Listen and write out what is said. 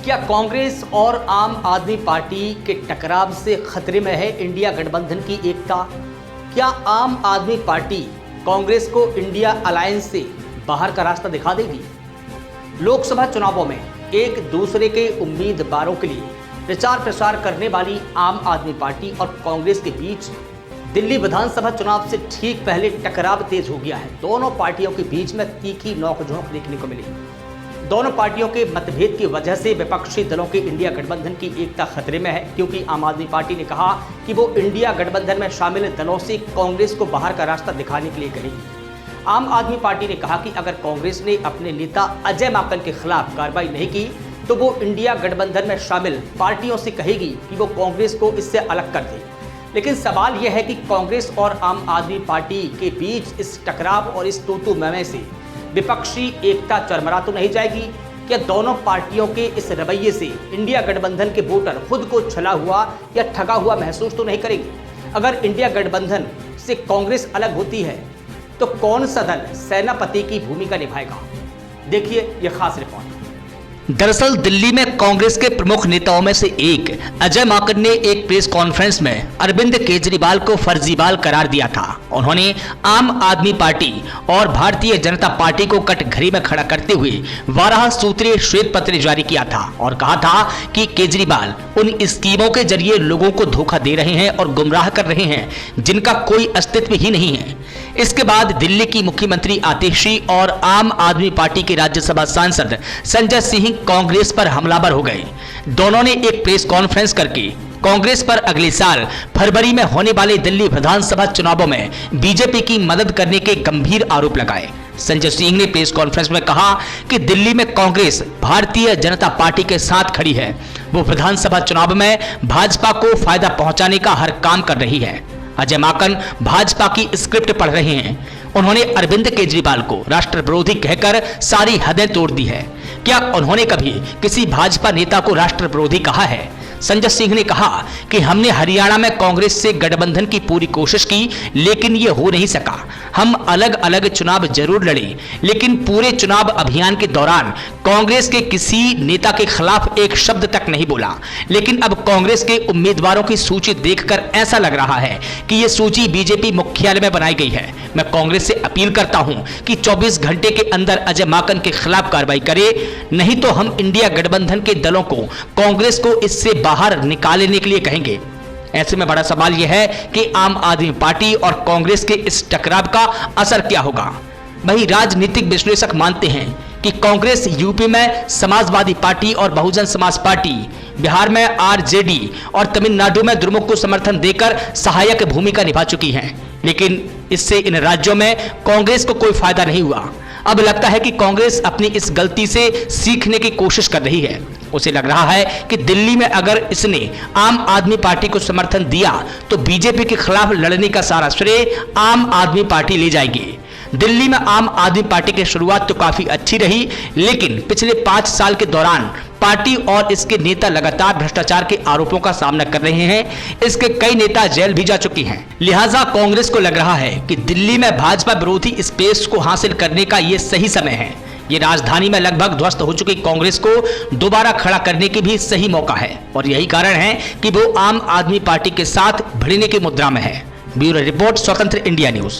क्या कांग्रेस और आम आदमी पार्टी के टकराव से खतरे में है इंडिया गठबंधन की एकता? क्या आम आदमी पार्टी कांग्रेस को इंडिया अलायंस से बाहर का रास्ता दिखा देगी? लोकसभा चुनावों में एक दूसरे के उम्मीदवारों के लिए प्रचार प्रसार करने वाली आम आदमी पार्टी और कांग्रेस के बीच दिल्ली विधानसभा चुनाव से ठीक पहले टकराव तेज हो गया है। दोनों पार्टियों के बीच में तीखी नोकझोंक देखने को मिली। दोनों पार्टियों के मतभेद की वजह से विपक्षी दलों के इंडिया गठबंधन की एकता खतरे में है, क्योंकि आम आदमी पार्टी ने कहा कि वो इंडिया गठबंधन में शामिल दलों से कांग्रेस को बाहर का रास्ता दिखाने के लिए कहेगी। आम आदमी पार्टी ने कहा कि अगर कांग्रेस ने अपने नेता अजय माकन के खिलाफ कार्रवाई नहीं की तो वो इंडिया गठबंधन में शामिल पार्टियों से कहेगी कि वो कांग्रेस को इससे अलग कर दे। लेकिन सवाल यह है कि कांग्रेस और आम आदमी पार्टी के बीच इस टकराव और इस तू-तू मैं-मैं से विपक्षी एकता चरमरा तो नहीं जाएगी? क्या दोनों पार्टियों के इस रवैये से इंडिया गठबंधन के वोटर खुद को छला हुआ या ठगा हुआ महसूस तो नहीं करेंगे? अगर इंडिया गठबंधन से कांग्रेस अलग होती है तो कौन सा दल सेनापति की भूमिका निभाएगा? देखिए यह खास रिपोर्ट। दरअसल दिल्ली में कांग्रेस के प्रमुख नेताओं में से एक अजय माकन ने एक प्रेस कॉन्फ्रेंस में अरविंद केजरीवाल को फर्जीवाल करार दिया था। उन्होंने आम आदमी पार्टी और भारतीय जनता पार्टी को कटघरे में खड़ा करते हुए 12 सूत्रीय श्वेत पत्र जारी किया था और कहा था कि केजरीवाल उन स्कीमों के जरिए लोगों को धोखा दे रहे हैं और गुमराह कर रहे हैं जिनका कोई अस्तित्व ही नहीं है। इसके बाद दिल्ली की मुख्यमंत्री आतिशी और आम आदमी पार्टी के राज्यसभा सांसद संजय सिंह कांग्रेस पर हमलावर हो गए। दोनों ने एक प्रेस कॉन्फ्रेंस करके कांग्रेस पर अगले साल फरवरी में होने वाले दिल्ली विधानसभा चुनावों में बीजेपी की मदद करने के गंभीर आरोप लगाए। संजय सिंह ने प्रेस कॉन्फ्रेंस में कहा कि दिल्ली में कांग्रेस भारतीय जनता पार्टी के साथ खड़ी है। वो विधानसभा चुनाव में भाजपा को फायदा पहुंचाने का हर काम कर रही है। अजय माकन भाजपा की स्क्रिप्ट पढ़ रहे हैं। उन्होंने अरविंद केजरीवाल को राष्ट्र विरोधी कहकर सारी हदें तोड़ दी है। क्या उन्होंने कभी किसी भाजपा नेता को राष्ट्र विरोधी कहा है? संजय सिंह ने कहा कि हमने हरियाणा में कांग्रेस से गठबंधन की पूरी कोशिश की, लेकिन ये हो नहीं सका। हम अलग अलग चुनाव जरूर लड़े, लेकिन पूरे चुनाव अभियान के दौरान कांग्रेस के किसी नेता के खिलाफ एक शब्द तक नहीं बोला। लेकिन अब कांग्रेस के उम्मीदवारों की सूची देखकर ऐसा लग रहा है कि ये सूची बीजेपी मुख्यालय में बनाई गई है। मैं कांग्रेस से अपील करता हूं कि 24 घंटे के अंदर अजय माकन के खिलाफ कार्रवाई करे, नहीं तो हम इंडिया गठबंधन के दलों को कांग्रेस को इससे बाहर निकालने के लिए कहेंगे। ऐसे में बड़ा सवाल यह है कि आम आदमी पार्टी और कांग्रेस के इस टकराव का असर क्या होगा। वहीं राजनीतिक विश्लेषक मानते हैं कि कांग्रेस यूपी में समाजवादी पार्टी और बहुजन समाज पार्टी, बिहार में आरजेडी और तमिलनाडु में द्रमुक को समर्थन देकर सहायक भूमिका निभा चुकी हैं। लेकिन इससे इन राज्यों में कांग्रेस को कोई फायदा नहीं हुआ। अब लगता है कि कांग्रेस अपनी इस गलती से सीखने की कोशिश कर रही है। उसे लग रहा है कि दिल्ली में अगर इसने आम आदमी पार्टी को समर्थन दिया तो बीजेपी के खिलाफ लड़ने का सारा श्रेय आम आदमी पार्टी ले जाएगी। दिल्ली में आम आदमी पार्टी की शुरुआत तो काफी अच्छी रही, लेकिन पिछले 5 साल के दौरान पार्टी और इसके नेता लगातार भ्रष्टाचार के आरोपों का सामना कर रहे हैं। इसके कई नेता जेल भी जा चुके हैं। लिहाजा कांग्रेस को लग रहा है कि दिल्ली में भाजपा विरोधी स्पेस को हासिल करने का ये सही समय है। ये राजधानी में लगभग ध्वस्त हो चुकी कांग्रेस को दोबारा खड़ा करने की भी सही मौका है और यही कारण है कि वो आम आदमी पार्टी के साथ भिड़ने की मुद्रा में है। ब्यूरो रिपोर्ट, स्वतंत्र इंडिया न्यूज।